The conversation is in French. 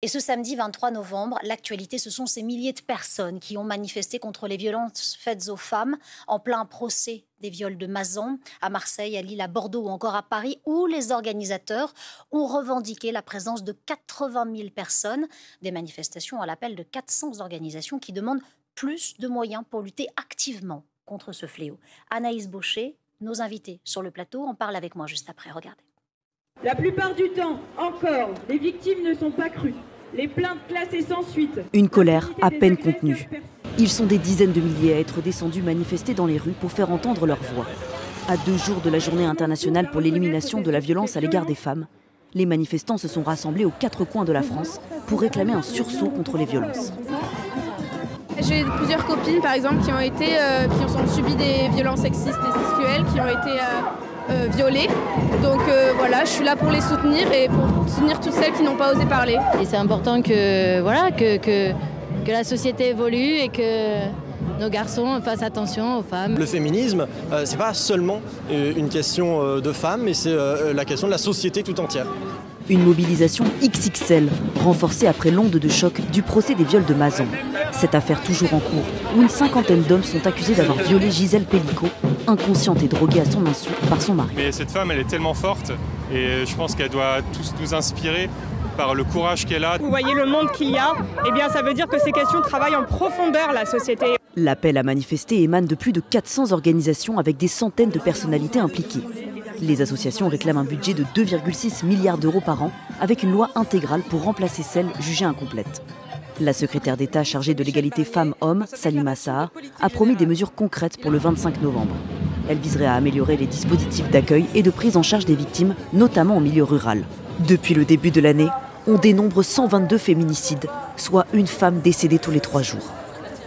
Et ce samedi 23 novembre, l'actualité, ce sont ces milliers de personnes qui ont manifesté contre les violences faites aux femmes en plein procès des viols de Mazan, à Marseille, à Lille, à Bordeaux ou encore à Paris, où les organisateurs ont revendiqué la présence de 80 000 personnes. Des manifestations à l'appel de 400 organisations qui demandent plus de moyens pour lutter activement contre ce fléau. Anaïs Baucher, nos invités sur le plateau, en parlent avec moi juste après. Regardez. La plupart du temps, encore, les victimes ne sont pas crues. Les plaintes classées sans suite. Une colère à peine contenue. Ils sont des dizaines de milliers à être descendus manifester dans les rues pour faire entendre leur voix. À 2 jours de la journée internationale pour l'élimination de la violence à l'égard des femmes, les manifestants se sont rassemblés aux 4 coins de la France pour réclamer un sursaut contre les violences. J'ai plusieurs copines, par exemple, qui ont subi des violences sexistes et sexuelles, qui ont été violées. Donc voilà, je suis là pour les soutenir et pour soutenir toutes celles qui n'ont pas osé parler. Et c'est important que la société évolue et que nos garçons fassent attention aux femmes. Le féminisme, c'est pas seulement une question de femmes, mais c'est la question de la société tout entière. Une mobilisation XXL, renforcée après l'onde de choc du procès des viols de Mazan. Cette affaire toujours en cours, où une 50aine d'hommes sont accusés d'avoir violé Gisèle Pellicot, inconsciente et droguée à son insu par son mari. Mais cette femme, elle est tellement forte et je pense qu'elle doit tous nous inspirer par le courage qu'elle a. Vous voyez le monde qu'il y a, eh bien ça veut dire que ces questions travaillent en profondeur la société. L'appel à manifester émane de plus de 400 organisations avec des centaines de personnalités impliquées. Les associations réclament un budget de 2,6 milliards d'euros par an, avec une loi intégrale pour remplacer celle jugée incomplète. La secrétaire d'État chargée de l'égalité femmes-hommes, Salima Sahar, a promis des mesures concrètes pour le 25 novembre. Elle viserait à améliorer les dispositifs d'accueil et de prise en charge des victimes, notamment en milieu rural. Depuis le début de l'année, on dénombre 122 féminicides, soit une femme décédée tous les 3 jours.